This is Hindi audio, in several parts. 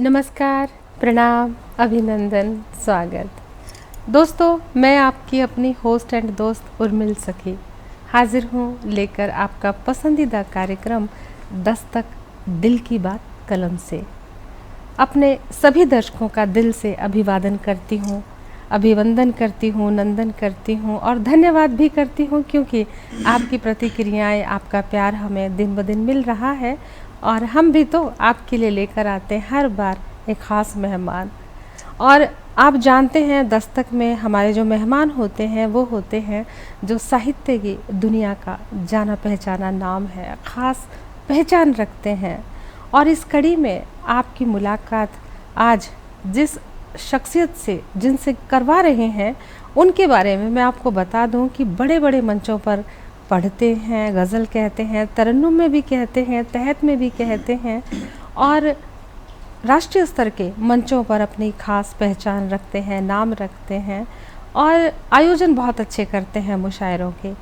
नमस्कार, प्रणाम, अभिनंदन, स्वागत। दोस्तों, मैं आपकी अपनी होस्ट एंड दोस्त उर्मिल सखी हाजिर हूँ लेकर आपका पसंदीदा कार्यक्रम दस्तक दिल की बात कलम से। अपने सभी दर्शकों का दिल से अभिवादन करती हूँ, अभिवंदन करती हूँ, नंदन करती हूँ और धन्यवाद भी करती हूँ, क्योंकि आपकी प्रतिक्रियाएं, आपका प्यार हमें दिन ब दिन मिल रहा है और हम भी तो आपके लिए लेकर आते हैं हर बार एक ख़ास मेहमान। और आप जानते हैं, दस्तक में हमारे जो मेहमान होते हैं वो होते हैं जो साहित्य की दुनिया का जाना पहचाना नाम है, ख़ास पहचान रखते हैं। और इस कड़ी में आपकी मुलाकात आज जिस शख्सियत से जिनसे करवा रहे हैं उनके बारे में मैं आपको बता दूं कि बड़े बड़े मंचों पर पढ़ते हैं, गज़ल कहते हैं, तरन्नुम में भी कहते हैं, तहत में भी कहते हैं और राष्ट्रीय स्तर के मंचों पर अपनी खास पहचान रखते हैं, नाम रखते हैं और आयोजन बहुत अच्छे करते हैं मुशायरों के।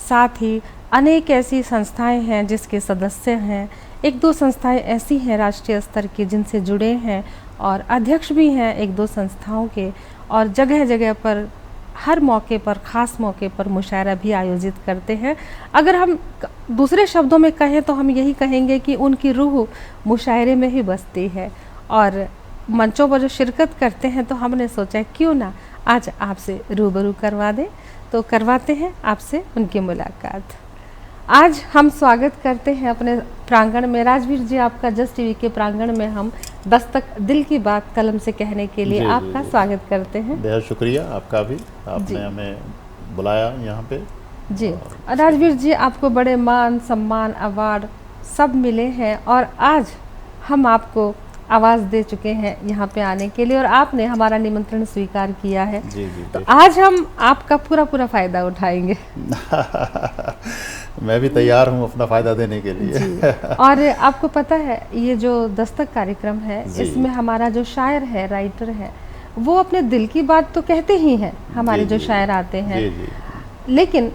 साथ ही अनेक ऐसी संस्थाएं हैं जिसके सदस्य हैं, एक दो संस्थाएं ऐसी हैं राष्ट्रीय स्तर की जिनसे जुड़े हैं और अध्यक्ष भी हैं एक दो संस्थाओं के, और जगह जगह पर हर मौके पर, ख़ास मौके पर मुशायरा भी आयोजित करते हैं। अगर हम दूसरे शब्दों में कहें तो हम यही कहेंगे कि उनकी रूह मुशायरे में ही बसती है। और मंचों पर जो शिरकत करते हैं तो हमने सोचा क्यों ना आज आपसे रूबरू करवा दें, तो करवाते हैं आपसे उनकी मुलाकात। आज हम स्वागत करते हैं अपने प्रांगण में, राजवीर जी आपका जस्ट टीवी के प्रांगण में हम दस्तक दिल की बात कलम से कहने के लिए आपका स्वागत करते हैं। बहुत शुक्रिया आपका भी, आपने हमें बुलाया यहाँ पे जी। राजवीर जी, आपको बड़े मान सम्मान अवार्ड सब मिले हैं और आज हम आपको आवाज़ दे चुके हैं यहाँ पे आने के लिए और आपने हमारा निमंत्रण स्वीकार किया है। जी, तो आज हम आपका पूरा फ़ायदा उठाएंगे। मैं भी तैयार हूँ अपना फ़ायदा देने के लिए जी। और आपको पता है ये जो दस्तक कार्यक्रम है इसमें हमारा जो शायर है, राइटर है, वो अपने दिल की बात तो कहते ही हैं हमारे जो शायर आते हैं, लेकिन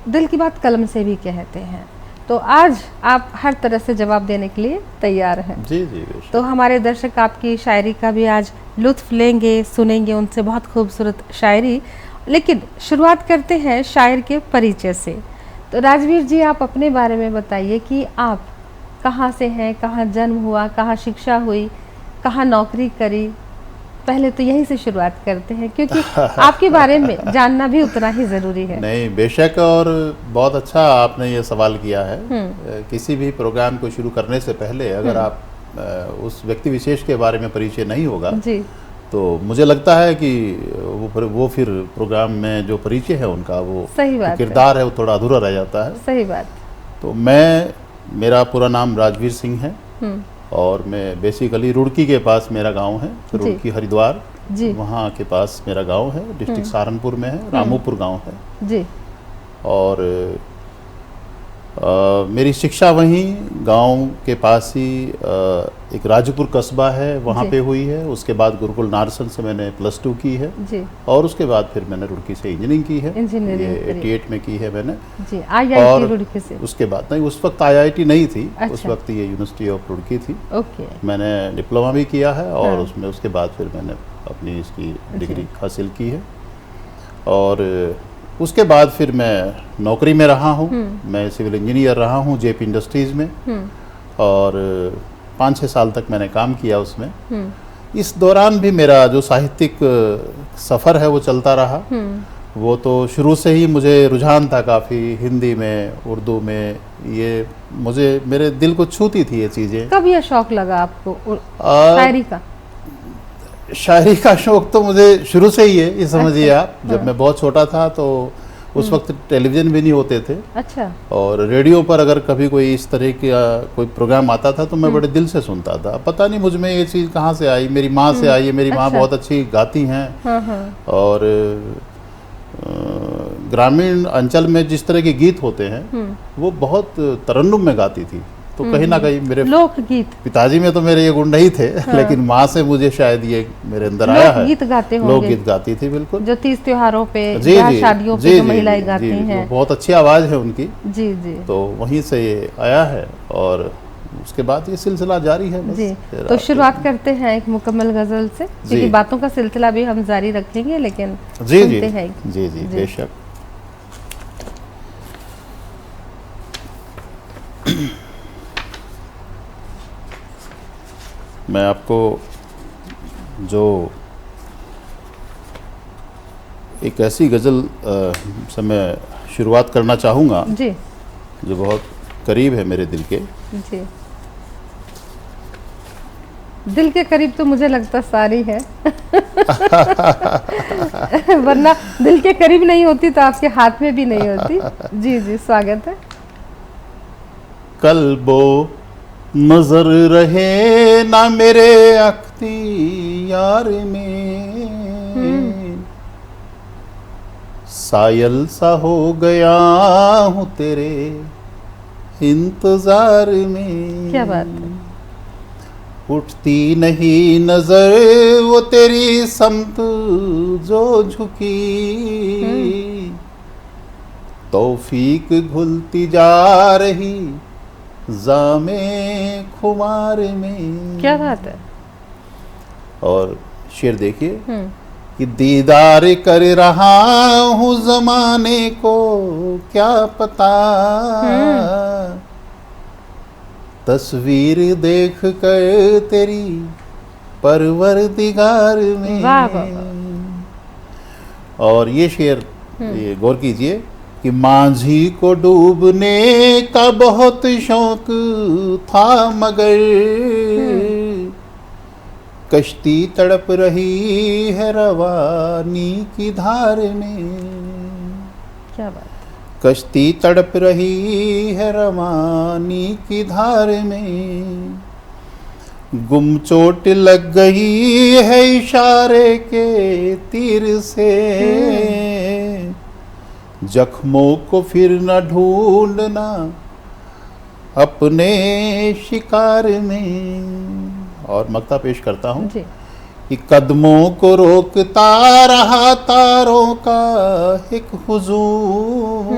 दिल की बात कलम से भी कहते हैं। तो आज आप हर तरह से जवाब देने के लिए तैयार हैं। जी जी। तो हमारे दर्शक आपकी शायरी का भी आज लुत्फ़ लेंगे, सुनेंगे उनसे बहुत खूबसूरत शायरी। लेकिन शुरुआत करते हैं शायर के परिचय से। तो राजवीर जी, आप अपने बारे में बताइए कि आप कहाँ से हैं, कहाँ जन्म हुआ, कहाँ शिक्षा हुई, कहाँ नौकरी करी। पहले तो यहीं से शुरुआत करते हैं क्योंकि आपके बारे में जानना भी उतना ही ज़रूरी है। नहीं, बेशक, और बहुत अच्छा आपने ये सवाल किया है। किसी भी प्रोग्राम को शुरू करने से पहले अगर आप उस व्यक्ति विशेष के बारे में परिचय नहीं होगा जी, तो मुझे लगता है कि वो फिर प्रोग्राम में जो परिचय है उनका, वो सही बात किरदार है वो थोड़ा अधूरा रह जाता है। सही बात। तो मेरा पूरा नाम राजवीर सिंह है और मैं बेसिकली रुड़की के पास मेरा गांव है, रुड़की हरिद्वार जी, वहाँ के पास मेरा गांव है। डिस्ट्रिक्ट सहारनपुर में है, रामोपुर गांव है जी। और मेरी शिक्षा वहीं गांव के पास ही एक राजपुर कस्बा है वहाँ पे हुई है। उसके बाद गुरुकुल नारसन से मैंने +2 की है जी। और उसके बाद फिर मैंने रुड़की से इंजीनियरिंग की है, ये 88 में की है मैंने जी। और रुड़की से उसके बाद नहीं, उस वक्त IIT नहीं थी। अच्छा। उस वक्त ये यूनिवर्सिटी ऑफ रुड़की थी। ओके। मैंने डिप्लोमा भी किया है और उसमें उसके बाद फिर मैंने अपनी इसकी डिग्री हासिल की है। और उसके बाद फिर मैं नौकरी में रहा हूँ। मैं सिविल इंजीनियर रहा हूँ जेपी इंडस्ट्रीज़ में और 5-6 साल तक मैंने काम किया उसमें। इस दौरान भी मेरा जो साहित्यिक सफ़र है वो चलता रहा। वो तो शुरू से ही मुझे रुझान था काफ़ी, हिंदी में, उर्दू में, ये मेरे दिल को छूती थी ये चीज़ें। कब यह शौक़ लगा आपको शायरी का? शायरी का शौक़ तो मुझे शुरू से ही है, ये समझिए आप। जब मैं बहुत छोटा था तो उस वक्त टेलीविज़न भी नहीं होते थे। अच्छा। और रेडियो पर अगर कभी कोई इस तरह का कोई प्रोग्राम आता था तो मैं बड़े दिल से सुनता था। पता नहीं मुझ में ये चीज़ कहाँ से आई, मेरी माँ से आई है। मेरी माँ बहुत अच्छी गाती हैं और ग्रामीण अंचल में जिस तरह के गीत होते हैं वो बहुत तरन्नुम में गाती थी। तो कहीं ना कहीं मेरे लोकगीत, पिताजी में तो मेरे ये गुण नहीं थे, लेकिन माँ से मुझे शायद ये मेरे अंदर आया है। गीत गाते होंगे। लोकगीत गाती थी बिल्कुल, जो 30 त्योहारों पे, शादियों पे जो महिलाएं गाती हैं। बहुत अच्छी आवाज़ है उनकी। जी जी। तो वहीं से ये आया है और उसके बाद ये सिलसिला जारी है बस। जी, फिर तो आप- शुरुआत करते हैं एक मुकम्मल गज़ल से, क्योंकि जी। बातों का सिलसिला भी हम जारी रखेंगे, लेकिन जी जी सुनते हैं। जी जी जी। बेशक। मैं आपको जो एक ऐसी गज़ल से मैं शुरुआत करना चाहूँगा जी जो बहुत करीब है मेरे दिल के। जी, दिल के करीब तो मुझे लगता सारी है वरना दिल के करीब नहीं होती तो आपके हाथ में भी नहीं होती। जी जी, स्वागत है। कल्बो नजर रहे ना मेरे अख्तियार में, सायल सा हो गया हूँ तेरे इंतजार में। क्या बात है। उठती नहीं नजर वो तेरी समत जो झुकी, तौफीक घुलती जा रही जामे खुमार में। क्या बात है। और शेर देखिए कि दीदार कर रहा हूँ जमाने को क्या पता, तस्वीर देख कर तेरी परवरदिगार में। वाह वाह वाह। और ये शेर ये गौर कीजिए कि मांझी को डूबने का बहुत शौक था मगर कश्ती तड़प रही है रवानी की धार में। क्या बात। कश्ती तड़प रही है रवानी की धार में, गुम चोट लग गई है इशारे के तीर से, जख्मों को फिर न ढूंढना अपने शिकार में। और मक्ता पेश करता हूँ जी कि कदमों को रोकता रहा तारों का एक हुजूम,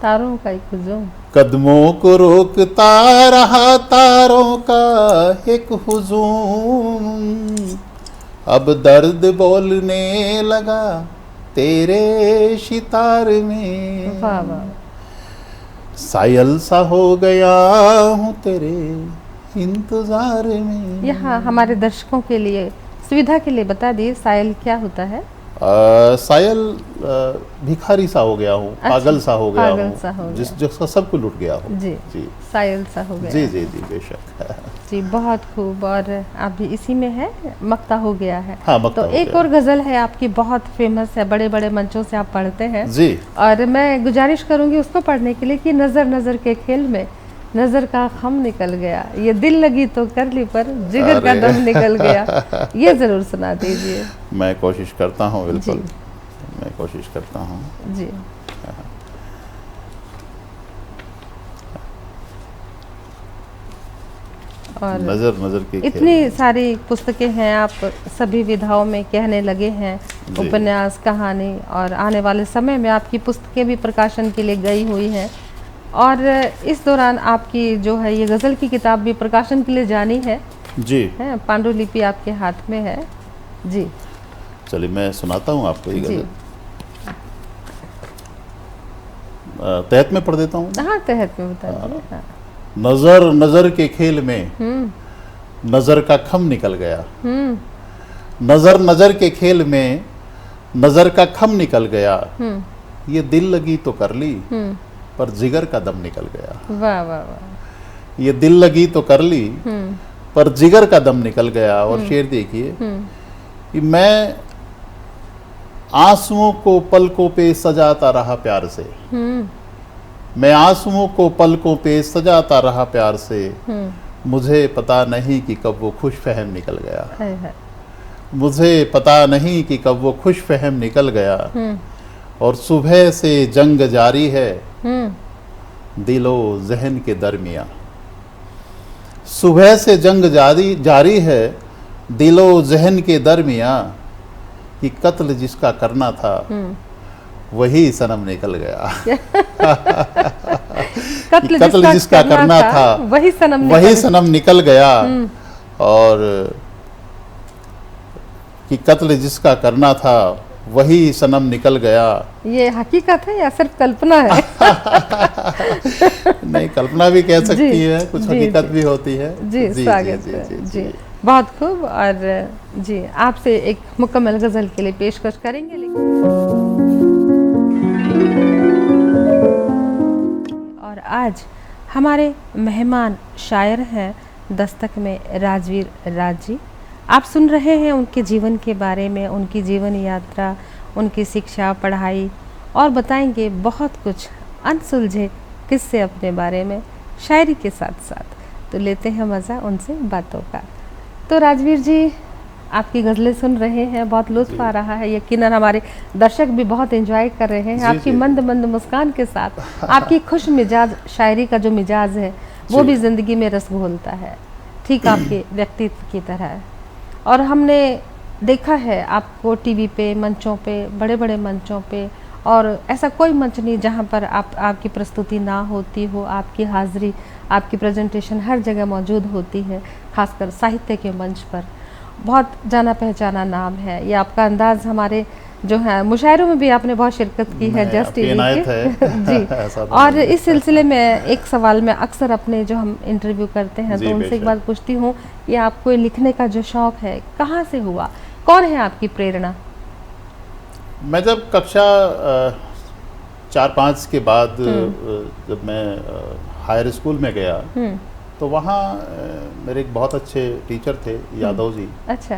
तारों का एक हुजूम। कदमों को रोकता रहा तारों का एक हुजूम, अब दर्द बोलने लगा तेरे शितार में। वाह वाह। सायल सा हो गया हूँ तेरे इंतजार में। यहाँ हमारे दर्शकों के लिए सुविधा के लिए बता दिए सायल क्या होता है। सायल भिखारी सा हो गया हूँ, अच्छा, पागल सा हो गया पागल सा हो हूँ, गया। जिसका सब कुछ लुट गया हूँ। जी जी सायल सा हो गया। जी जी जी बेशक। जी बहुत खूब। और आप भी इसी में है, मक्ता हो गया है। हाँ, मक्ता तो हो एक गया। और गज़ल है आपकी, बहुत फेमस है, बड़े बड़े मंचों से आप पढ़ते हैं। जी और मैं गुजारिश करूंगी उसको पढ़ने के लिए कि नज़र नज़र के खेल में नज़र का खम निकल गया, ये दिल लगी तो कर ली पर जिगर का अरे। दम निकल गया। ये ज़रूर सुना दीजिए। मैं कोशिश करता हूँ, बिल्कुल जी। मैं कोशिश करता हूँ। जी और नजर नजर के इतनी खेल। सारी पुस्तकें हैं, आप सभी विधाओं में कहने लगे हैं, जी। उपन्यास, कहानी, और आने वाले समय में आपकी पुस्तकें भी प्रकाशन के लिए गई हुई हैं। और इस दौरान आपकी जो है ये गज़ल की किताब भी प्रकाशन के लिए जानी है, जी पांडुलिपि आपके हाथ में है। जी चलिए मैं सुनाता हूँ आपको ये जी गजल। तहत में पढ़ देता हूँ। हाँ, तहत में बता दीजिए। हाँ। नजर नजर के खेल में नजर का खम निकल गया, नजर नजर के खेल में नजर का खम निकल गया, ये दिल लगी तो कर ली पर जिगर का दम निकल गया। वाह वाह वाह। ये दिल लगी तो कर ली पर जिगर का दम निकल गया। और शेर देखिए कि मैं आंसुओं को पलकों पे सजाता रहा प्यार से, मैं आंसुओं को पलकों पे सजाता रहा प्यार से, मुझे पता नहीं कि कब वो खुश फहम निकल गया, है है। मुझे पता नहीं कि कब वो खुश फहम निकल गया। और सुबह से जंग जारी है दिलो जहन के दरमिया, सुबह से जंग जारी है दिलो जहन के दरमिया, कि कत्ल जिसका करना था वही सनम निकल गया। कत्ल जिसका करना था वही सनम निकल गया, और कि कत्ल जिसका करना था वही सनम निकल गया। ये हकीकत है या सिर्फ कल्पना है? नहीं, कल्पना भी कह सकती है, कुछ हकीकत भी होती है। जी, स्वागत है जी, बहुत खूब। और जी, आपसे एक मुकम्मल गज़ल के लिए पेशकश करेंगे, और आज हमारे मेहमान शायर हैं दस्तक में राजवीर राज जी। आप सुन रहे हैं उनके जीवन के बारे में, उनकी जीवन यात्रा, उनकी शिक्षा, पढ़ाई, और बताएंगे बहुत कुछ अनसुलझे किस्से अपने बारे में शायरी के साथ साथ। तो लेते हैं मज़ा उनसे बातों का। तो राजवीर जी, आपकी गज़लें सुन रहे हैं, बहुत लुत्फ़ आ रहा है, यकीनन हमारे दर्शक भी बहुत एंजॉय कर रहे हैं आपकी मंद मंद मुस्कान के साथ। आपकी खुश मिजाज शायरी का जो मिजाज है वो भी ज़िंदगी में रस घोलता है, ठीक आपके व्यक्तित्व की तरह। और हमने देखा है आपको टीवी पे, मंचों पे, बड़े बड़े मंचों पे, और ऐसा कोई मंच नहीं जहाँ पर आपकी प्रस्तुति ना होती हो। आपकी हाज़िरी, आपकी प्रेजेंटेशन हर जगह मौजूद होती है, खासकर साहित्य के मंच पर। बहुत जाना पहचाना नाम है ये आपका। अंदाज़ हमारे जो है मुशायरों में भी आपने बहुत शिरकत की है जस्ट टीवी के जी। और इस सिलसिले में एक सवाल मैं अक्सर अपने जो हम इंटरव्यू करते हैं तो उनसे एक बात पूछती हूँ, ये आपको लिखने का जो शौक़ है कहाँ से हुआ, कौन है आपकी प्रेरणा? मैं जब कक्षा 4-5 के बाद जब मैं हायर स्कूल में गया तो वहाँ मेरे एक बहुत अच्छे टीचर थे, यादव जी। अच्छा।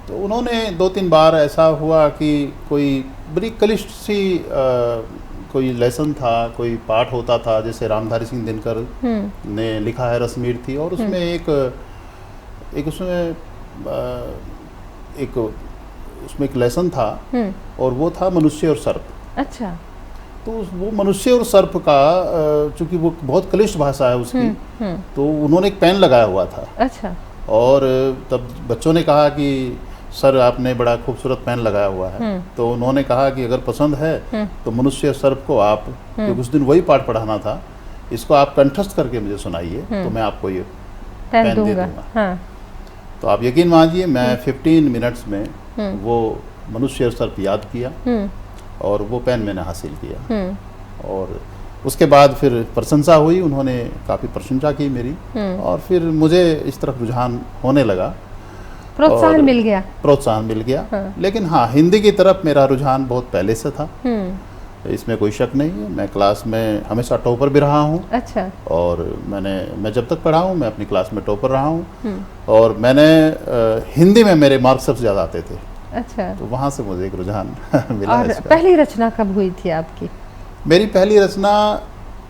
तो उन्होंने 2-3 बार ऐसा हुआ कि कोई बड़ी क्लिष्ट सी कोई लेसन था, कोई पाठ होता था, जैसे रामधारी सिंह दिनकर ने लिखा है रश्मिर थी, और उसमें एक लेसन था, और वो था मनुष्य और सर्प। अच्छा। तो वो मनुष्य और सर्प का, चूंकि वो बहुत क्लिष्ट भाषा है उसकी, तो उन्होंने एक पेन लगाया हुआ था। अच्छा। और तब बच्चों ने कहा कि सर आपने बड़ा खूबसूरत पेन लगाया हुआ है। तो उन्होंने कहा कि अगर पसंद है तो मनुष्य और सर्प को आप, क्योंकि उस दिन वही पाठ पढ़ाना था, इसको आप कंठस्थ करके मुझे सुनाइए तो मैं आपको ये पेन दे दूंगा। हाँ। तो आप यकीन मानिए मैं 15 मिनट्स में वो मनुष्य और सर्प याद किया, और वो पेन मैंने हासिल किया। और उसके बाद फिर प्रशंसा हुई, उन्होंने काफ़ी प्रशंसा की मेरी, और फिर मुझे इस तरफ रुझान होने लगा, प्रोत्साहन मिल गया। प्रोत्साहन मिल गया। हाँ। लेकिन हाँ, हिंदी की तरफ मेरा रुझान बहुत पहले से था, इसमें कोई शक नहीं है। मैं क्लास में हमेशा टॉपर भी रहा हूँ। अच्छा। और मैं जब तक पढ़ा हूँ मैं अपनी क्लास में टॉपर रहा हूँ, और मैंने हिंदी में मेरे मार्क्स सबसे ज़्यादा आते थे। अच्छा। तो वहाँ से मुझे एक रुझान मिला। और पहली रचना कब हुई थी आपकी? मेरी पहली रचना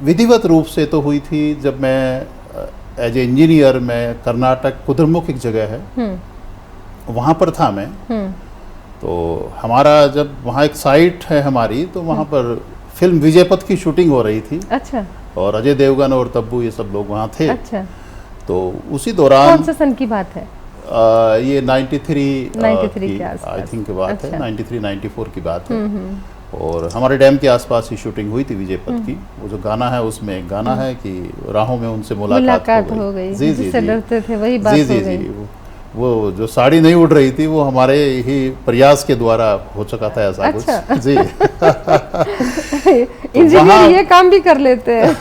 विधिवत रूप से तो हुई थी जब मैं एज ए इंजीनियर, मैं कर्नाटक कुद्रेमुख एक जगह है वहाँ पर था मैं। तो हमारा जब वहाँ एक साइट है हमारी, तो वहाँ पर फिल्म विजयपथ की शूटिंग हो रही थी। अच्छा। और अजय देवगन और तब्बू ये सब लोग वहाँ थे। अच्छा। तो उसी दौरान, कौन से सन की बात है? ये 93 की आई थिंक की बात है। 93-94 की बात है। और हमारे डैम के आसपास ही शूटिंग हुई थी विजयपथ की। वो जो गाना है उसमें एक गाना है कि राहों में उनसे मुलाकात हो गई। जी जी जी, डरते थे वही बात हो गई। वो जो साड़ी नहीं उड़ रही थी वो हमारे ही प्रयास के द्वारा हो चुका था ऐसा। अच्छा। कुछ जी। इंजीनियर ये काम भी कर लेते हैं।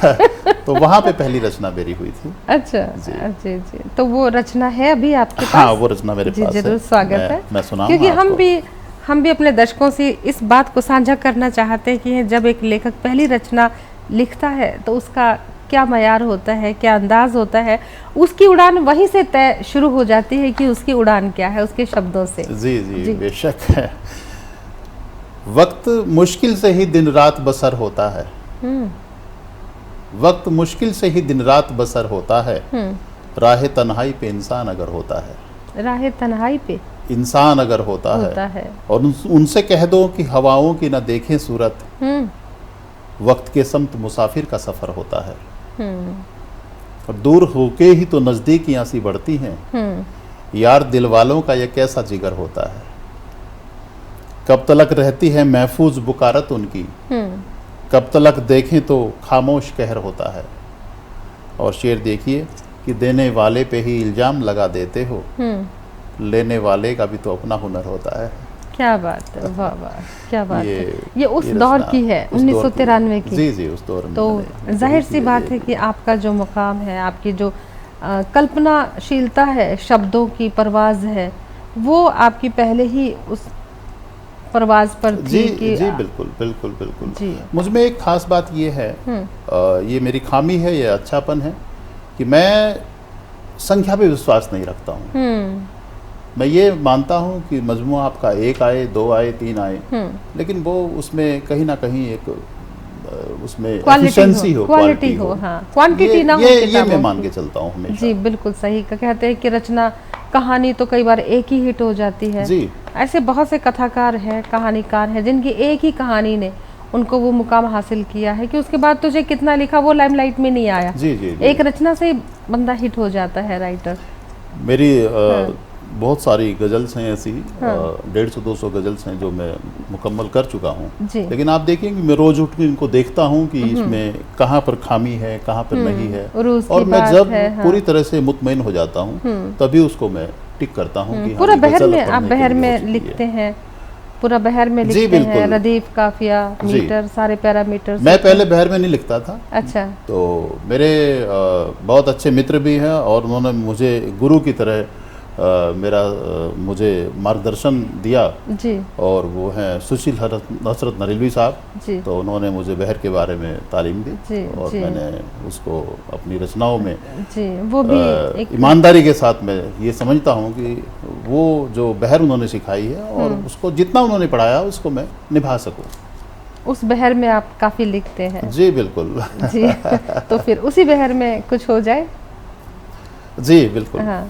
तो वहाँ पे पहली रचना मेरी हुई थी। अच्छा जी जी। तो वो रचना है अभी आपके पास? हाँ, वो रचना मेरे पास है। जरूर स्वागत है। मैं सुनाऊंगा, क्योंकि हम भी अपने दर्शकों से इस बात को साझा करना चाहते हैं कि जब एक लेखक पहली रचना लिखता है तो उसका क्या मयार होता है, क्या अंदाज होता है, उसकी उड़ान वहीं से तय शुरू हो जाती है कि उसकी उड़ान क्या है, उसके शब्दों से। जी जी, बेशक है। वक्त मुश्किल से ही दिन रात बसर होता है, वक्त मुश्किल से ही दिन रात बसर होता है, राह तन्हाई पे इंसान अगर होता है, राह तन्हाई पे इंसान अगर होता है। और उनसे कह दो कि हवाओं की न देखें सूरत, वक्त के समत मुसाफिर का सफर होता है। और दूर होके ही तो नजदीकियां सी बढ़ती हैं, यार दिल वालों का यह कैसा जिगर होता है। कब तलक रहती है महफूज बुकारत उनकी, कब तलक देखें तो खामोश कहर होता है। और शेर देखिए कि देने वाले पे ही इल्ज़ाम लगा देते हो, लेने वाले का भी तो अपना हुनर होता है। क्या बात है, वाह वाह, क्या बात है। ये उस ये दौर रचना की है, उस दौर 1993 की। जी जी, उस दौर में तो मैंने जाहिर सी ज़रूर बात किया है कि आपका जो मुकाम है, आपकी जो कल्पनाशीलता है, शब्दों की परवाज़ है, वो आपकी पहले ही उस परवाज़ पर थी जी कि जी, बिल्कुल बिल्कुल बिल्कुल। जी। मुझ में एक ख़ास बात ये है, ये मेरी खामी है, ये अच्छापन है कि मैं संख्या पे विश्वास नहीं रखता हूँ। मैं ये मानता हूँ कि मजमूआ आपका 1 आए, 2 आए, 3 आए, लेकिन वो उसमें कहीं ना कहीं एक उसमें एफिशिएंसी हो, क्वालिटी हो, हाँ, क्वांटिटी ना हो ये किताबों मैं मान की। के चलता हूँ हमेशा। जी बिल्कुल सही। कहते हैं कि रचना, कहानी तो कई बार एक ही हिट हो जाती है। जी। ऐसे बहुत से कथाकार हैं, कहानीकार हैं, जिनकी एक ही कहानी ने उनको वो मुकाम हासिल किया है कि उसके बाद तुझे कितना लिखा वो लाइमलाइट में नहीं आया। जी जी जी। एक रचना से ही बंदा हिट हो जाता है, राइटर। मेरी बहुत सारी गज़ल्स हैं ऐसी, 150-200 गज़ल्स हैं जो मैं मुकम्मल कर चुका हूँ। लेकिन आप देखिए कि मैं रोज़ उठ के इनको देखता हूँ कि इसमें कहाँ पर खामी है, कहाँ पर नहीं है, और मैं जब पूरी तरह से मुतमईन हो जाता हूँ तभी उसको मैं टिक करता हूँ कि पूरा बहर में, आप बहर में लिखते हैं, पूरा बहर में लिखते हैं, रदीफ, काफिया, मीटर, सारे पैरामीटर। मैं पहले बहर में नहीं लिखता था। अच्छा। तो मेरे बहुत अच्छे मित्र भी हैं और उन्होंने मुझे गुरु की तरह मुझे मार्गदर्शन दिया जी। और वो हैं सुशील हसरत नरेलवी साहब जी। तो उन्होंने मुझे बहर के बारे में तालीम दी जी, और जी। मैंने उसको अपनी रचनाओं में जी, वो भी एक ईमानदारी के साथ मैं ये समझता हूँ कि वो जो बहर उन्होंने सिखाई है और उसको जितना उन्होंने पढ़ाया उसको मैं निभा सकूँ। उस बहर में आप काफ़ी लिखते हैं। जी बिल्कुल। जी। तो फिर उसी बहर में कुछ हो जाए। जी बिल्कुल। हाँ,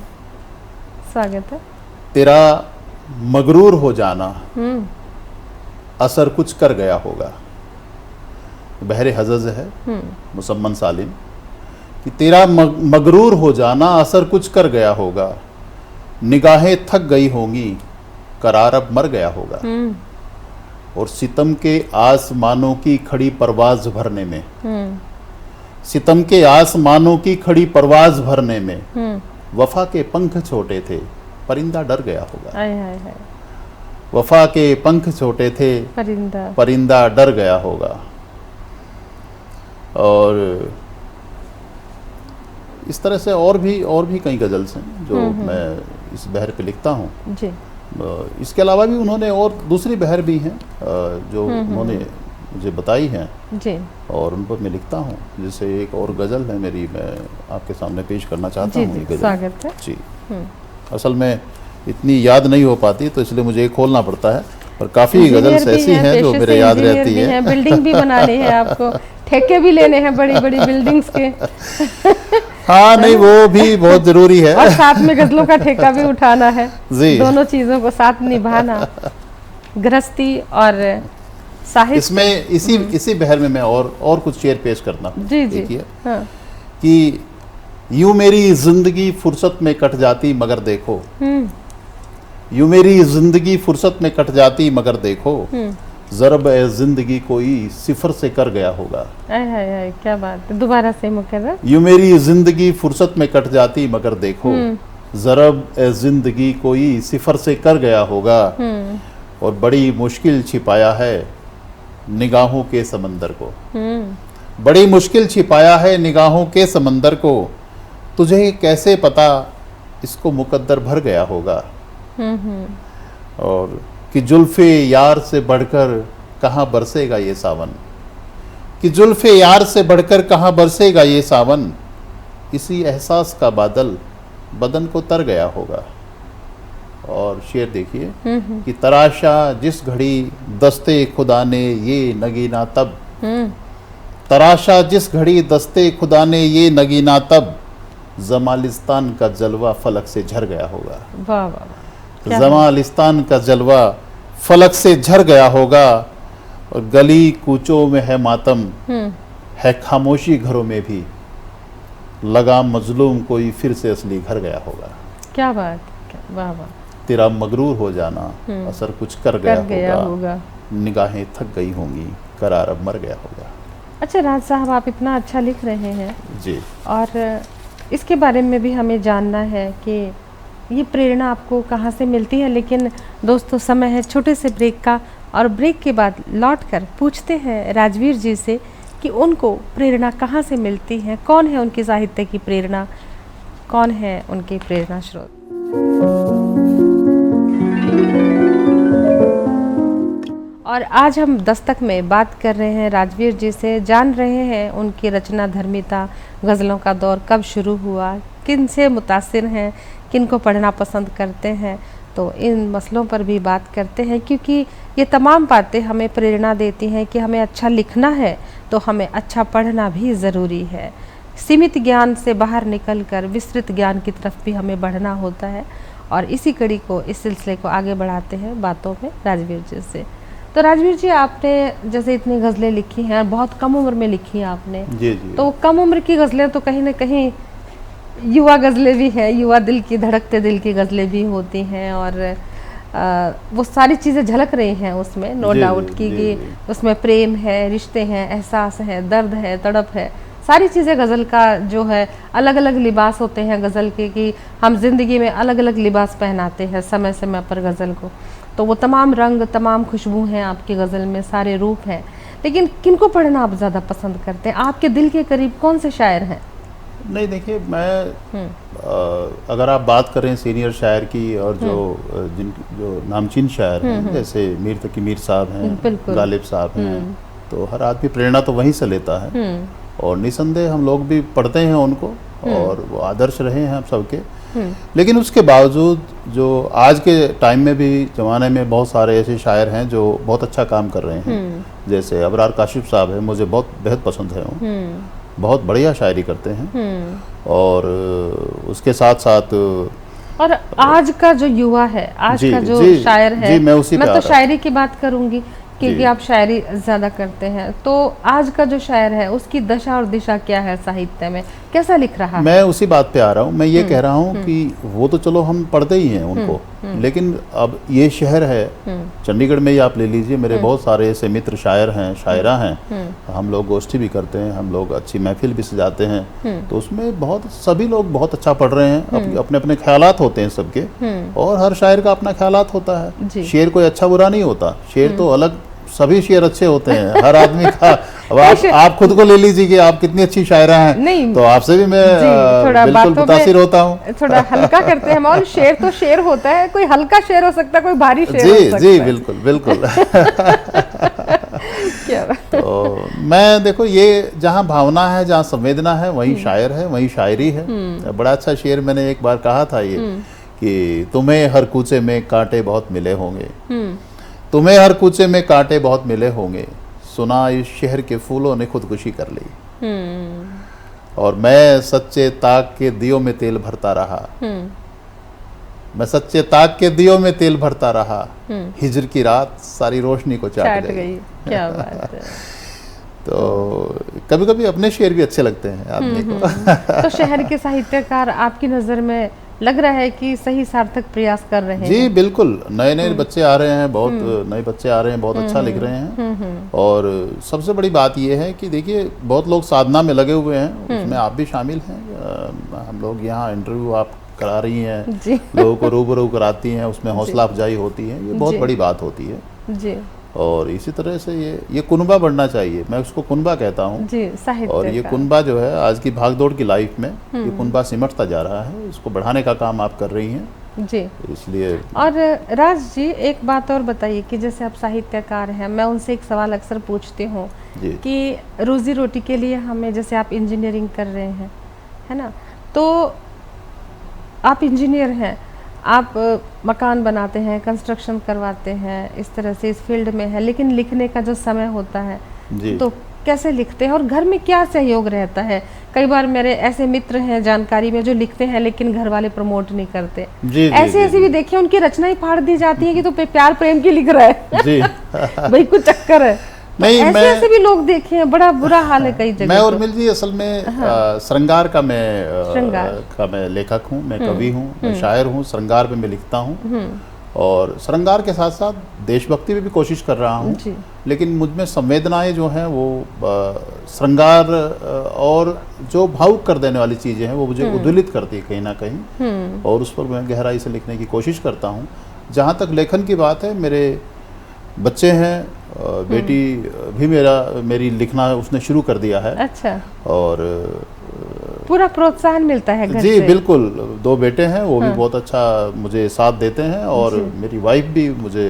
स्वागत है। तेरा मगरूर हो जाना असर कुछ कर गया होगा। बहरे हज़ज़ है मुसम्मन सालिम कि तेरा मगरूर हो जाना असर कुछ कर गया होगा, निगाहें थक गई होंगी, करार अब मर गया होगा। और सितम के आसमानों की खड़ी परवाज भरने में, सितम के आसमानों की खड़ी परवाज भरने में वफा के पंख छोटे थे, परिंदा डर गया होगा। आय हाय हाय। वफा के पंख छोटे थे, परिंदा डर गया होगा। और इस तरह से और भी कई गज़ल्स हैं जो मैं इस बहर पे लिखता हूँ। जी। इसके अलावा भी उन्होंने और दूसरी बहर भी हैं जो उन्होंने मुझे बताई हैं जी। और उन पर मैं लिखता हूँ। जैसे एक और गज़ल है मेरी, मैं आपके सामने पेश करना चाहता हूँ। ये गज़ल स्वागत है। जी। असल में इतनी याद नहीं हो पाती तो इसलिए मुझे खोलना पड़ता है, पर काफ़ी गज़ल्स ऐसी हैं जो मेरे याद रहती है। बिल्डिंग भी बनानी है आपको, ठेके भी लेने हैं बड़ी बड़ी बिल्डिंग्स के। हाँ नहीं, वो भी बहुत ज़रूरी है। और साथ में गज़लों का ठेका भी उठाना है। जी। दोनों चीज़ों को साथ निभाना, गृहस्थी और साहित्य। इसमें इसी बहर में मैं और कुछ शेर पेश करता हूँ। जी जी। हाँ। कि यूं मेरी जिंदगी फुर्सत में कट जाती मगर देखो, यूं मेरी जिंदगी फुर्सत में कट जाती मगर देखो, ज़रब ए जिंदगी कोई सिफर से कर गया होगा। आय हाय हाय, क्या बात है, दोबारा से मुकर्रर। यूं मेरी जिंदगी फुर्सत में कट जाती मगर देखो, ज़रब ए जिंदगी कोई सिफर से कर गया होगा। और बड़ी मुश्किल छिपाया है निगाहों के समंदर को, बड़ी मुश्किल छिपाया है निगाहों के समंदर को, तुझे कैसे पता इसको मुकद्दर भर गया होगा। और कि जुल्फे यार से बढ़कर कहाँ बरसेगा ये सावन, कि जुल्फे यार से बढ़कर कहाँ बरसेगा ये सावन, इसी एहसास का बादल बदन को तर गया होगा। और शेर देखिए कि तराशा जिस घड़ी दस्ते खुदा ने ये नगीना तब, तराशा जिस घड़ी दस्ते खुदा ने ये नगीना तब, जमालिस्तान का जलवा फलक से झर गया होगा। वाह वाह। जमालिस्तान का जलवा फलक से झर गया होगा। और गली कूचों में है मातम, है खामोशी घरों में भी, लगा मजलूम कोई फिर से असली घर गया होगा। क्या बात, वाह वाह। तेरा मगरूर हो जाना असर कुछ कर गया होगा, निगाहें थक गई होंगी, करार अब मर गया होगा। अच्छा राज साहब, आप इतना अच्छा लिख रहे हैं जी। और इसके बारे में भी हमें जानना है कि ये प्रेरणा आपको कहाँ से मिलती है। लेकिन दोस्तों, समय है छोटे से ब्रेक का, और ब्रेक के बाद लौटकर पूछते हैं राजवीर जी से कि उनको प्रेरणा कहाँ से मिलती है, कौन है उनकी साहित्य की प्रेरणा, कौन है उनके प्रेरणा स्रोत। और आज हम दस्तक में बात कर रहे हैं राजवीर जी से, जान रहे हैं उनकी रचना धर्मिता, गज़लों का दौर कब शुरू हुआ, किन से मुतासिर हैं, किन को पढ़ना पसंद करते हैं। तो इन मसलों पर भी बात करते हैं, क्योंकि ये तमाम बातें हमें प्रेरणा देती हैं कि हमें अच्छा लिखना है तो हमें अच्छा पढ़ना भी ज़रूरी है। सीमित ज्ञान से बाहर निकलकर विस्तृत ज्ञान की तरफ भी हमें बढ़ना होता है। और इसी कड़ी को, इस सिलसिले को आगे बढ़ाते हैं बातों में राजवीर जी से। तो राजवीर जी, आपने जैसे इतनी गज़लें लिखी हैं, बहुत कम उम्र में लिखी हैं आपने। जी जी। तो कम उम्र की गज़लें तो कहीं ना कहीं युवा गज़लें भी हैं, युवा दिल की, धड़कते दिल की गज़लें भी होती हैं, और वो सारी चीज़ें झलक रही हैं उसमें, नो डाउट कि उसमें प्रेम है, रिश्ते हैं, एहसास है, दर्द है, तड़प है, सारी चीज़ें गज़ल का जो है, अलग अलग लिबास होते हैं गज़ल के, कि हम जिंदगी में अलग अलग लिबास पहनाते हैं समय समय पर गज़ल को। तो वो तमाम रंग, तमाम खुशबू हैं आपकी गज़ल में, सारे रूप हैं। लेकिन किनको पढ़ना आप ज़्यादा पसंद करते हैं? आपके दिल के करीब कौन से शायर हैं? नहीं, देखिए, मैं अगर आप बात करें सीनियर शायर की, और जो नामचीन शायर हैं, जैसे मीर तकी मीर साहब हैं, गालिब साहब हैं, तो हर आदमी प्रेरणा तो वहीं से लेता है, और निसंदेह हम लोग भी पढ़ते हैं उनको, और वो आदर्श रहे हैं हम सबके। लेकिन उसके बावजूद जो आज के टाइम में भी, ज़माने में बहुत सारे ऐसे शायर हैं जो बहुत अच्छा काम कर रहे हैं। जैसे अबरार काशिफ साहब हैं, मुझे बहुत बेहद पसंद है वो, बहुत बढ़िया शायरी करते हैं। और उसके साथ साथ, और आज का जो युवा है, आज का जो शायर है, मैं तो शायरी की बात करूंगी क्योंकि आप शायरी ज़्यादा करते हैं। तो आज का जो शायर है, उसकी दशा और दिशा क्या है साहित्य में, कैसा लिख रहा है? मैं उसी बात पे आ रहा हूँ। मैं ये कह रहा हूँ कि वो तो चलो हम पढ़ते ही हैं उनको, लेकिन अब ये शहर है, चंडीगढ़ में ही आप ले लीजिए, मेरे बहुत सारे ऐसे मित्र शायर हैं, शायरा हैं, हम लोग गोष्ठी भी करते हैं, हम लोग अच्छी महफिल भी सजाते हैं। तो उसमें बहुत सभी लोग बहुत अच्छा पढ़ रहे हैं, अपने अपने ख्यालात होते हैं सबके, और हर शायर का अपना ख्यालात होता है। शेर कोई अच्छा बुरा नहीं होता, शेर तो अलग, सभी शेर अच्छे होते हैं हर आदमी का। अब आप खुद को ले लीजिए कि आप कितनी अच्छी शायरा हैं, तो आपसे भी मैं बिल्कुल मुतासिर होता हूँ। थोड़ा हल्का करते हैं, और शेर तो शेर होता है, कोई हल्का शेर हो सकता है, कोई भारी शेर हो सकता है। जी बिल्कुल बिल्कुल। तो मैं, देखो, ये जहाँ भावना है, जहाँ संवेदना है, वहीं शायर है, वहीं शायरी है। बड़ा अच्छा शेर मैंने एक बार कहा था ये, कि तुम्हें हर कूचे में कांटे बहुत मिले होंगे, तुम्हें हर कूचे में कांटे बहुत मिले होंगे, सुना इस शहर के फूलों ने खुदकुशी कर ली, और मैं सच्चे ताक के दियों में तेल भरता रहा, मैं सच्चे ताक के दियों में तेल भरता रहा, हिजर की रात सारी रोशनी को चाट गई। क्या बात है। तो कभी कभी अपने शेर भी अच्छे लगते हैं आदमी को। तो शहर के साहित्यकार आपकी नज़र में लग रहा है कि सही सार्थक प्रयास कर रहे हैं? जी बिल्कुल, नए नए बच्चे आ रहे हैं, बहुत नए बच्चे आ रहे हैं, बहुत अच्छा लिख रहे हैं। और सबसे बड़ी बात यह है कि देखिए, बहुत लोग साधना में लगे हुए हैं, उसमें आप भी शामिल हैं। हम लोग यहाँ इंटरव्यू आप करा रही हैं, लोगों को रूबरू कराती हैं, उसमें हौसला अफजाई होती है, ये बहुत बड़ी बात होती है जी। और इसी तरह से ये कुनबा बढ़ना चाहिए, मैं उसको कुनबा कहता हूँ जी, और ये कुनबा जो है आज की भागदौड़ की लाइफ में ये कुनबा सिमटता जा रहा है, इसको बढ़ाने का काम आप कर रही हैं जी। इसलिए, और राज जी, एक बात और बताइए कि जैसे आप साहित्यकार हैं, मैं उनसे एक सवाल अक्सर पूछती हूँ कि रोजी रोटी के लिए हमें, जैसे आप इंजीनियरिंग कर रहे हैं, है ना, तो आप इंजीनियर हैं, आप मकान बनाते हैं, कंस्ट्रक्शन करवाते हैं, इस तरह से इस फील्ड में है, लेकिन लिखने का जो समय होता है तो कैसे लिखते हैं, और घर में क्या सहयोग रहता है? कई बार मेरे ऐसे मित्र हैं जानकारी में जो लिखते हैं लेकिन घर वाले प्रमोट नहीं करते, ऐसे भी देखिए, उनकी रचनाएं फाड़ दी जाती है कि तो प्यार प्रेम की लिख रहा है भाई कुछ चक्कर है। नहीं, ऐसे भी लोग देखे हैं, बड़ा बुरा हाल है कई जगह। मैं उर्मिल जी असल में श्रृंगार का मैं लेखक हूँ, मैं कवि हूँ, मैं शायर हूँ, श्रृंगार पे मैं लिखता हूँ, और श्रृंगार के साथ साथ देशभक्ति पे भी कोशिश कर रहा हूँ। लेकिन मुझ में संवेदनाएं जो हैं वो श्रृंगार और जो भावुक कर देने वाली चीज़ें हैं वो मुझे उद्वेलित करती है कहीं ना कहीं, और उस पर मैं गहराई से लिखने की कोशिश करता हूँ। जहाँ तक लेखन की बात है, मेरे बच्चे हैं, बेटी भी मेरी लिखना उसने शुरू कर दिया है। अच्छा। और पूरा प्रोत्साहन मिलता है घर जी से? बिल्कुल, 2 बेटे हैं, वो भी बहुत अच्छा मुझे साथ देते हैं, और मेरी वाइफ भी मुझे,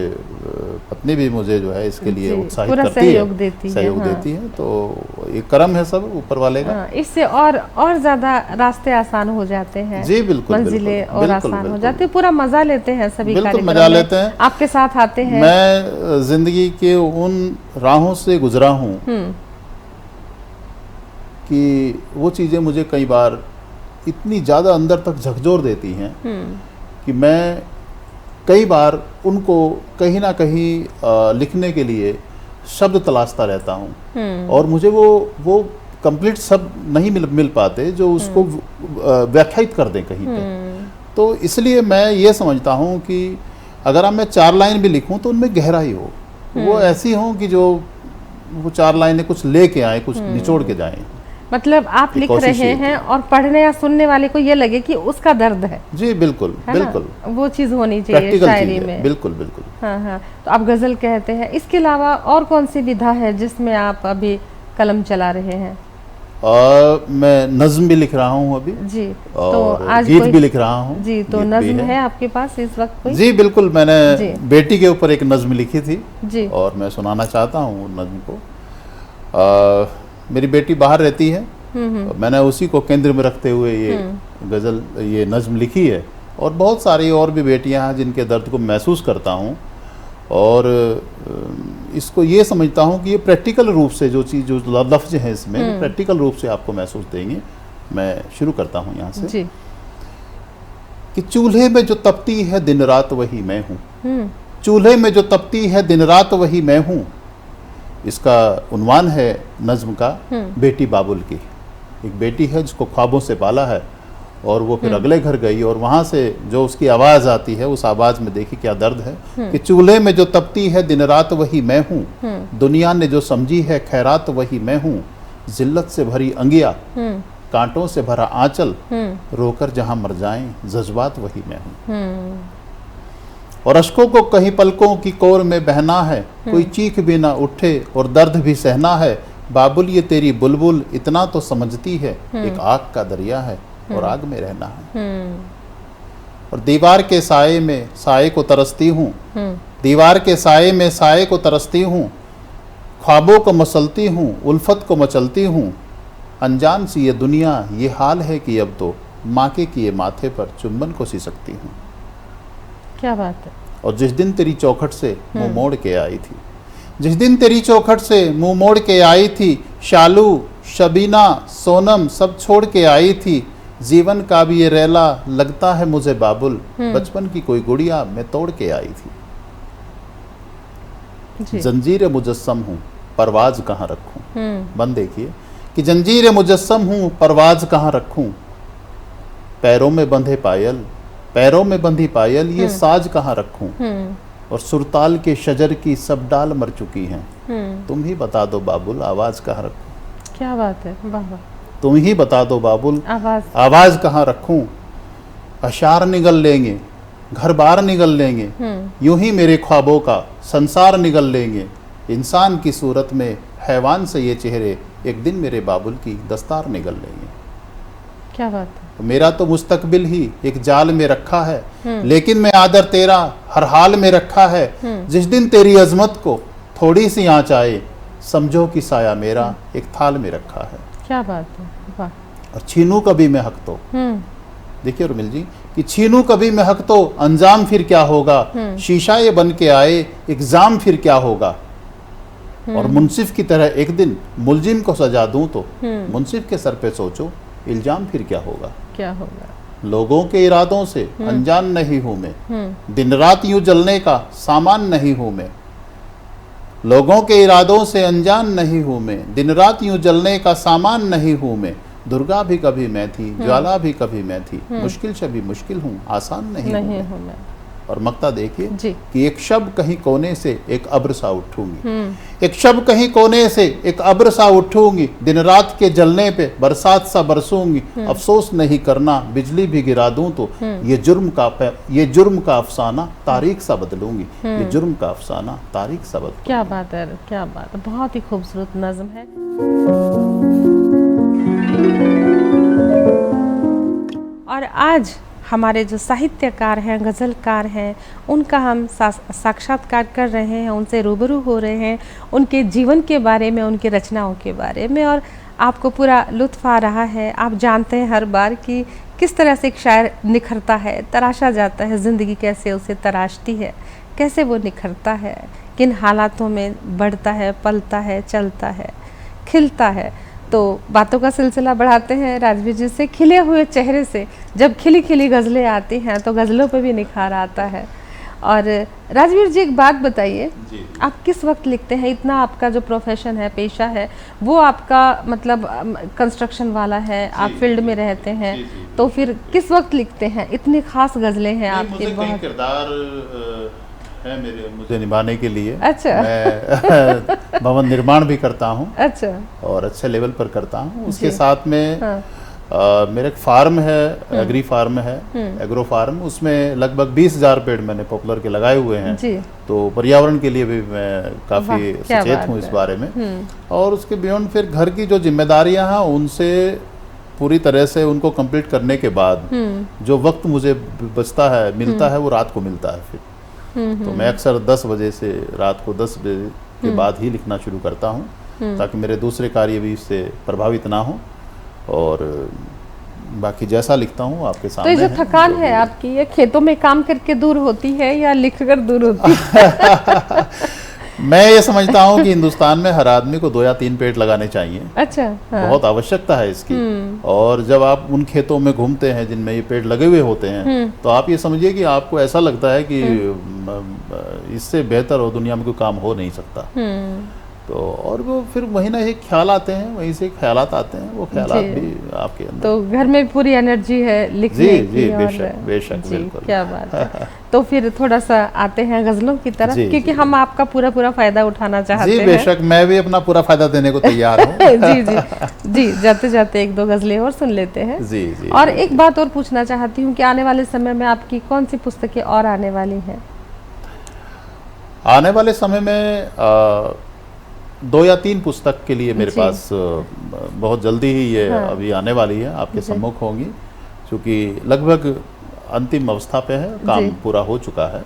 पत्नी भी मुझे जो है इसके लिए उत्साहित पूरा करती सहयोग है, देती है। सहयोग देती है। तो ये करम है सब ऊपर वाले का। इससे और ज्यादा रास्ते आसान हो जाते हैं। जी बिल्कुल, मंजिलें और बिल्कुल, आसान हो जाती है। पूरा मजा लेते हैं सभी बिल्कुल, कार्यक्रम मजा में। लेते हैं। आपके साथ आते हैं। मैं जिंदगी के उन राहों से गुजरा हूँ कि वो चीज़ें मुझे कई बार इतनी ज़्यादा अंदर तक झकझोर देती हैं कि मैं कई बार उनको कहीं ना कहीं लिखने के लिए शब्द तलाशता रहता हूँ, और मुझे वो कंप्लीट शब्द नहीं मिल पाते जो उसको व्याख्यायित कर दें कहीं पे। तो इसलिए मैं ये समझता हूँ कि अगर मैं 4 लाइन भी लिखूँ तो उनमें गहराई हो, वो ऐसी हो कि जो वो 4 लाइनें कुछ लेके आए, कुछ निचोड़ के जाएं। मतलब आप लिख रहे हैं और पढ़ने या सुनने वाले को ये लगे कि उसका दर्द है। जी बिल्कुल, बिल्कुल, वो चीज होनी चाहिए शायरी में। बिल्कुल बिल्कुल। हाँ। तो आप गजल कहते हैं, इसके अलावा और कौन सी विधा है जिसमें आप अभी कलम चला रहे हैं? मैं नज्म भी लिख रहा हूँ अभी जी। और तो आज गीत भी लिख रहा हूँ जी। तो नज्म है आपके पास इस वक्त कोई? जी बिल्कुल, मैंने बेटी के ऊपर एक नज्म लिखी थी जी, और मैं सुनाना चाहता हूँ नज्म को। मेरी बेटी बाहर रहती है, मैंने उसी को केंद्र में रखते हुए ये नज्म लिखी है, और बहुत सारी और भी बेटियां हैं जिनके दर्द को महसूस करता हूं, और इसको ये समझता हूं कि ये प्रैक्टिकल रूप से जो लफ्ज़ हैं इसमें प्रैक्टिकल रूप से आपको महसूस देंगे। मैं शुरू करता हूं यहाँ से जी। कि चूल्हे में जो तपती है दिन रात वही मैं हूँ, चूल्हे में जो तपती है दिन रात वही मैं हूँ। इसका उन्वान है नज्म का बेटी बाबुल की। एक बेटी है जिसको ख्वाबों से पाला है, और वो फिर अगले घर गई, और वहाँ से जो उसकी आवाज़ आती है, उस आवाज़ में देखिए क्या दर्द है कि चूल्हे में जो तपती है दिन रात वही मैं हूँ, दुनिया ने जो समझी है खैरात वही मैं हूँ। जिल्लत से भरी अंगिया, कांटों से भरा आंचल, रोकर जहाँ मर जाएं जज्बात वही मैं हूँ। और अश्कों को कहीं पलकों की कोर में बहना है, कोई चीख भी ना उठे और दर्द भी सहना है। बाबुल ये तेरी बुलबुल इतना तो समझती है, एक आग का दरिया है और आग में रहना है। और दीवार के साए में साए को तरसती हूँ, दीवार के साए में साए को तरसती हूँ। ख्वाबों को मसलती हूँ, उल्फत को मचलती हूँ। अनजान सी ये दुनिया ये हाल है कि अब तो माँ के किए माथे पर चुंबन को सी सकती हूँ। क्या बात है। और जिस दिन तेरी चौखट से मुंह मोड़ के आई थी, जिस दिन तेरी चौखट से मुंह मोड़ के आई थी, शालू शबीना सोनम सब छोड़ के आई थी। जीवन का भी ये रेला लगता है मुझे बाबुल, बचपन की कोई गुड़िया मैं तोड़ के आई थी। जंजीर मुजस्सम हूँ परवाज कहाँ रखूं। बंद देखिए कि जंजीर मुजस्सम हूँ परवाज कहाँ रखूं। पैरों में बंधे पायल, पैरों में बंधी पायल, ये साज कहाँ रखूं। और सुरताल के शजर की सब डाल मर चुकी हैं, तुम ही बता दो बाबुल आवाज कहाँ रखूं। क्या बात है, वाह वाह। तुम ही बता दो बाबुल आवाज कहाँ रखूं। अशार निगल लेंगे, घर बार निगल लेंगे, यूं ही मेरे ख्वाबों का संसार निगल लेंगे। इंसान की सूरत में हैवान से ये चेहरे, एक दिन मेरे बाबुल की दस्तार निगल लेंगे। क्या बात है। तो मेरा तो मुस्तकबिल ही एक जाल में रखा है, लेकिन मैं आदर तेरा हर हाल में रखा है। जिस दिन तेरी अजमत को थोड़ी सी आँच आए, समझो कि साया मेरा एक थाल में रखा है। क्या बात है, वाह। और छीनू कभी मैं हक तो, देखिए उर्मिल जी, कि छीनू कभी मैं हक तो अंजाम फिर क्या होगा। शीशा ये बन के आए एग्जाम फिर क्या होगा। और मुंसिफ की तरह एक दिन मुलजिम को सजा दूं तो मुंसिफ के सर पे सोचो इल्जाम फिर क्या होगा। क्या होगा। लोगों के इरादों से अनजान नहीं हूं मैं, दिन रात यूं जलने का सामान नहीं हूं मैं। लोगों के इरादों से अनजान नहीं हूं मैं, दिन रात यूं जलने का सामान नहीं हूं मैं। दुर्गा भी कभी मैं थी, ज्वाला भी कभी मैं थी, मुश्किल से भी मुश्किल हूँ आसान नहीं हूं मैं। और मक्ता देखिए जी। कि एक शब कहीं कोने से एक अब्र सा उठूंगी, एक शब कहीं कोने से एक अब्र सा उठूंगी, दिन रात के जलने पे बरसात सा बरसूंगी, अफसोस नहीं करना बिजली भी गिरा दूं तो ये जुर्म का अफसाना तारीख सा बदलूंगी, ये जुर्म का अफसाना तारीख सा बदलूंगी। क्या बात है, क्या बात है, बहुत ही खूबसूरत नज़्म है। और आज हमारे जो साहित्यकार हैं, गज़लकार हैं, उनका हम साक्षात्कार कर रहे हैं, उनसे रूबरू हो रहे हैं, उनके जीवन के बारे में, उनकी रचनाओं के बारे में, और आपको पूरा लुत्फ़ आ रहा है। आप जानते हैं हर बार कि किस तरह से एक शायर निखरता है, तराशा जाता है, ज़िंदगी कैसे उसे तराशती है, कैसे वो निखरता है, किन हालातों में बढ़ता है, पलता है, चलता है, खिलता है। तो बातों का सिलसिला बढ़ाते हैं राजवीर जी से। खिले हुए चेहरे से जब खिली खिली गज़लें आती हैं तो गज़लों पे भी निखार आता है। और राजवीर जी एक बात बताइए, आप किस वक्त लिखते हैं? इतना आपका जो प्रोफेशन है, पेशा है, वो आपका मतलब कंस्ट्रक्शन वाला है, आप फील्ड में रहते हैं, तो फिर किस वक्त लिखते हैं? इतनी खास गज़लें हैं आपके। बहुत किरदार है मेरे, मुझे निभाने के लिए। अच्छा। मैं भवन निर्माण भी करता हूँ। अच्छा। और अच्छे लेवल पर करता हूँ। उसके साथ में मेरा एक फार्म है, एग्री फार्म है, एग्रो फार्म, उसमें लगभग 20,000 पेड़ मैंने पॉपुलर के लगाए हुए हैं जी। तो पर्यावरण के लिए भी मैं काफ़ी सचेत हूँ इस बारे में। और उसके बियॉन्ड फिर घर की जो जिम्मेदारियाँ हैं उनसे पूरी तरह से उनको कंप्लीट करने के बाद जो वक्त मुझे बचता है, मिलता है, वो रात को मिलता है फिर। तो मैं अक्सर 10 बजे से रात को 10 बजे के बाद ही लिखना शुरू करता हूँ ताकि मेरे दूसरे कार्य भी इससे प्रभावित ना हो। और बाकी जैसा लिखता हूँ आपके सामने। तो ये जो थकान है आपकी, ये खेतों में काम करके दूर होती है या लिखकर दूर होती है? मैं ये समझता हूँ कि हिंदुस्तान में हर आदमी को 2 या 3 पेड़ लगाने चाहिए। अच्छा। हाँ। बहुत आवश्यकता है इसकी। और जब आप उन खेतों में घूमते हैं जिनमें ये पेड़ लगे हुए होते हैं तो आप ये समझिए कि आपको ऐसा लगता है कि इससे बेहतर और दुनिया में कोई काम हो नहीं सकता। तो और वो फिर वही ना एक ख्याल आते हैं, वहीं से ख्यालात आते हैं, वो ख्यालात भी आपके अंदर। तो घर में पूरी एनर्जी है लिखने की। जी, बेशक बेशक, बिल्कुल। क्या बात है। तो फिर थोड़ा सा आते हैं गज़लों की तरफ, क्योंकि हम आपका पूरा फायदा उठाना चाहते हैं। जी बेशक, मैं भी अपना पूरा फायदा देने को तैयार हूँ। जी जी जी, जाते जाते 1-2 गज़लें और सुन लेते हैं। जी जी। और एक बात और पूछना चाहती हूँ कि आने वाले समय में आपकी कौन सी पुस्तकें और आने वाली हैं? आने वाले समय में 2 या 3 पुस्तक के लिए मेरे पास बहुत जल्दी ही ये अभी आने वाली है, आपके सम्मुख होंगी, क्योंकि लगभग अंतिम अवस्था पे है, काम पूरा हो चुका है।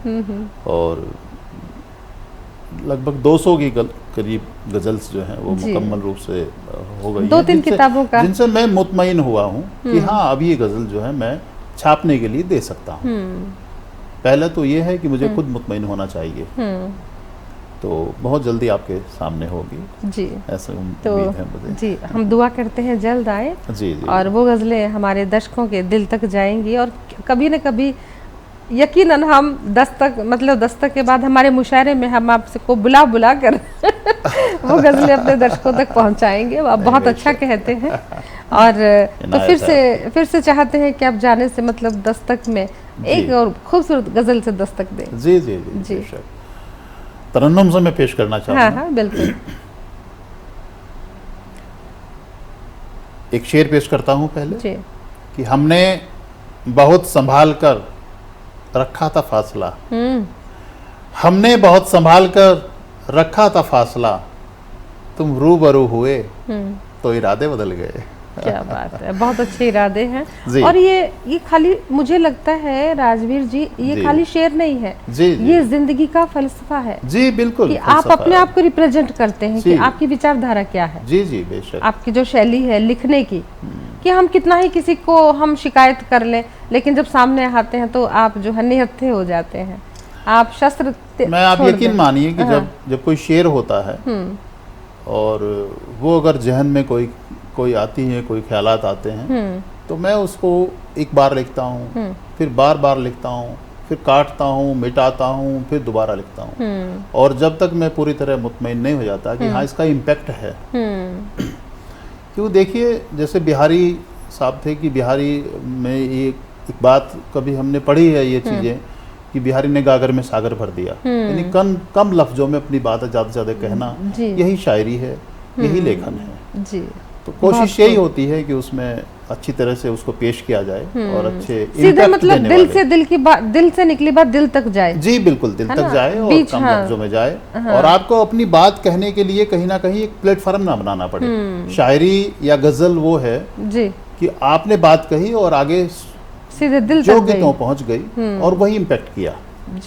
और लगभग 200 की करीब गज़ल्स जो हैं वो मुकम्मल रूप से हो गई हैं। 2-3 किताबों का जिनसे मैं मुतमईन हुआ हूँ कि हाँ अब ये गज़ल जो है मैं छापने के लिए दे सकता हूँ। पहले तो ये है कि मुझे खुद मुतमईन होना चाहिए। तो बहुत जल्दी आपके सामने होगी जी, ऐसे उम्मीद है मुझे। जी, हम दुआ करते हैं जल्द आए। जी जी। और वो गज़लें हमारे दर्शकों के दिल तक जाएंगी और कभी न कभी यकीनन हम दस्तक के बाद हमारे मुशायरे में हम आपसे को बुला कर वो गज़लें अपने दर्शकों तक पहुंचाएंगे। आप बहुत अच्छा कहते हैं। और तो फिर से चाहते हैं कि आप जाने से मतलब दस्तक में एक और खूबसूरत गज़ल से दस्तक दें। जी जी जी, तरन्नुम से मैं पेश करना चाहूँगा। हाँ हाँ बिल्कुल। एक शेर पेश करता हूँ पहले जी। कि हमने बहुत संभाल कर रखा था फासला, हमने बहुत संभाल कर रखा था फासला, तुम रूबरू हुए तो इरादे बदल गए। क्या बात है, बहुत अच्छे इरादे हैं। और ये खाली मुझे लगता है राजवीर जी, ये खाली शेर नहीं है, ये जिंदगी का फलसफा है। जी बिल्कुल, कि आप अपने आप को रिप्रेजेंट करते हैं कि आपकी विचारधारा क्या है। जी जी बेशक। आपकी जो शैली है लिखने की, कि हम कितना ही किसी को हम शिकायत कर लें, लेकिन जब सामने आते हैं तो आप जो है निहत्थे हो जाते हैं, आप शस्त्र। मैं आप यकीन मानिए कि जब कोई शेर होता है और वो अगर जहन में कोई आती है, कोई ख्यालात आते हैं, तो मैं उसको एक बार लिखता हूँ, फिर बार लिखता हूँ, फिर काटता हूँ, मिटाता हूँ, फिर दोबारा लिखता हूँ। और जब तक मैं पूरी तरह मुतमईन नहीं हो जाता कि हाँ इसका इम्पैक्ट है। क्यों, देखिए जैसे बिहारी साहब थे कि बिहारी में ये एक बात कभी हमने पढ़ी है ये चीज़ें कि कि बिहारी ने गागर में सागर भर दिया, यानी कम लफ्जों में अपनी बात ज़्यादा से ज़्यादा कहना, यही शायरी है, यही लेखन है जी। तो कोशिश यही होती है कि उसमें अच्छी तरह से उसको पेश किया जाए और अच्छे सीधे मतलब दिल से दिल की बात, दिल से निकली बात दिल तक जाए। जी बिल्कुल, दिल तक जाए और कम लफ्जों में जाए। और आपको अपनी बात कहने के लिए कहीं ना कहीं एक प्लेटफॉर्म ना बनाना पड़े। शायरी या गजल वो है जी कि आपने बात कही और आगे सीधे दिल जो गीतों पहुंच गई और वही इम्पैक्ट किया,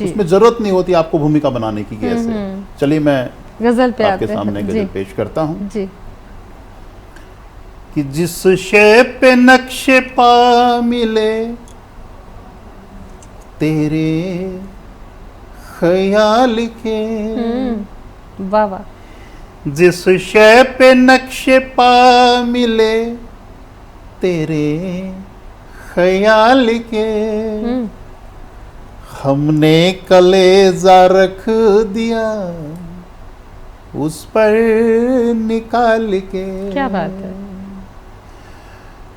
उसमें जरूरत नहीं होती आपको भूमिका बनाने की कैसे। चलिए मैं गजल पे आपके सामने गजल पेश करता हूँ जी। कि जिस शे पे नक्शे पा मिले तेरे ख्याल के, वाह वाह। जिस शे पे नक्शे पा मिले तेरे ख्याल के, हमने कलेजा रख दिया उस पर निकाल के। क्या बात है।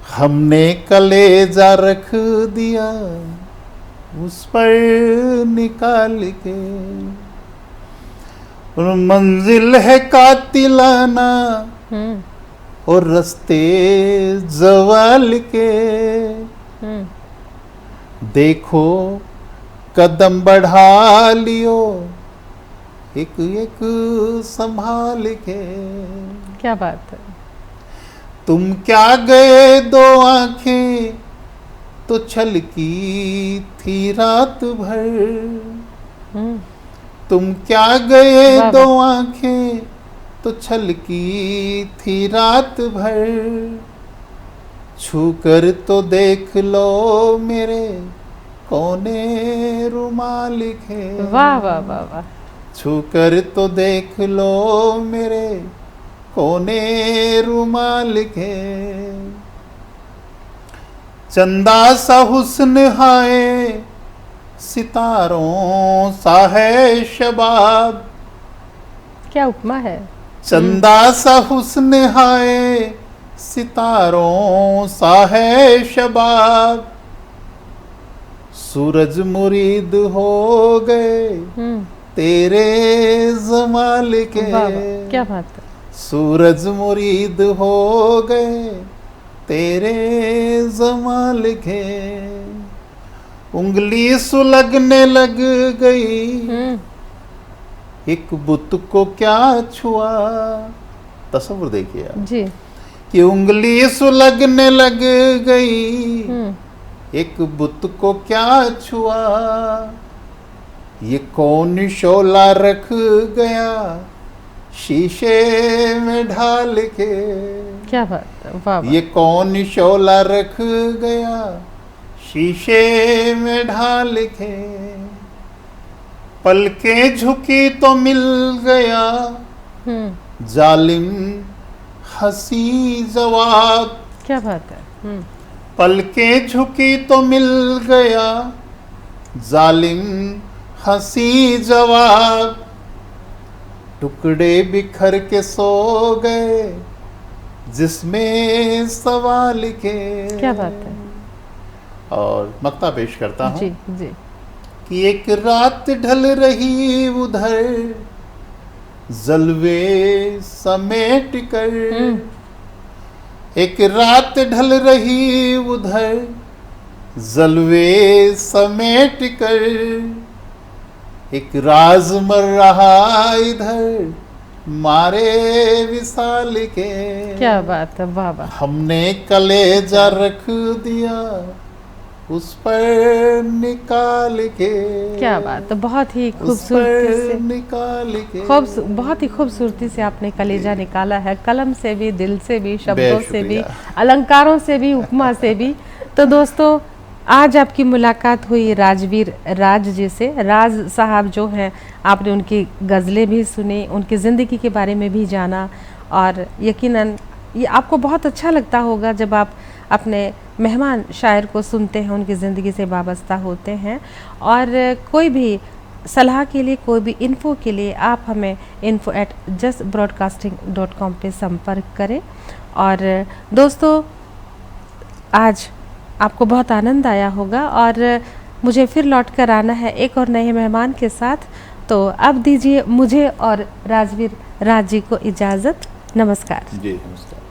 हमने कलेजा रख दिया उस पर निकाल के, और मंजिल है कातिलाना और रास्ते जवाल के, देखो कदम बढ़ा लियो एक एक संभाल के। क्या बात है। तुम क्या गए दो आंखें तो छलकी थी रात भर, तुम क्या गए दो आंखें तो छलकी थी रात भर, छू कर तो देख लो मेरे कोने रुमाल के। वाह वाह वाह वाह। छू कर तो देख लो मेरे कोने रुमाल के, चंदा सा हुस्न हाय सितारों सा है शबाब। क्या उपमा है। चंदा सा हुस्न हाय सितारों सा है शबाब, सूरज मुरीद हो गए तेरे जमाल के। क्या बात है। सूरज मुरीद हो गए तेरे जमाल के, उंगली सुलगने लग गई एक बुत को क्या छुआ। तस्वीर देखिए जी कि उंगली सुलगने लग गई एक बुत को क्या छुआ, ये कौन शोला रख गया शीशे में ढाल के। क्या बात है। वाह। ये कौन शोला रख गया शीशे में ढाल के, पलकें झुकी तो मिल गया जालिम हंसी जवाब। क्या बात है। पलकें झुकी तो मिल गया जालिम हंसी जवाब, टुकड़े बिखर के सो गए जिसमें सवाल के। क्या बात है। और मक्ता पेश करता हूँ जी जी। कि एक रात ढल रही उधर जलवे समेट कर, एक रात ढल रही उधर जलवे समेट कर, एक राज मर रहा इधर मारे विशाल के। क्या बात है। वाह वाह। हमने कलेजा रख दिया उस पर निकाल के। क्या बात है। बहुत ही खूबसूरती से निकाल के, बहुत ही खूबसूरती से आपने कलेजा निकाला है, कलम से भी, दिल से भी, शब्दों से भी, अलंकारों से भी, उपमा से भी। तो दोस्तों आज आपकी मुलाकात हुई राजवीर राज जी से। राज साहब जो हैं, आपने उनकी गज़लें भी सुनी, उनकी ज़िंदगी के बारे में भी जाना, और यकीनन ये आपको बहुत अच्छा लगता होगा जब आप अपने मेहमान शायर को सुनते हैं, उनकी ज़िंदगी से वाबस्ता होते हैं। और कोई भी सलाह के लिए, कोई भी इन्फो के लिए आप हमें info@justbroadcasting.com पे संपर्क करें। और दोस्तों आज आपको बहुत आनंद आया होगा, और मुझे फिर लौट कर आना है एक और नए मेहमान के साथ। तो अब दीजिए मुझे और राजवीर राज जी को इजाज़त। नमस्कार जी नमस्कार।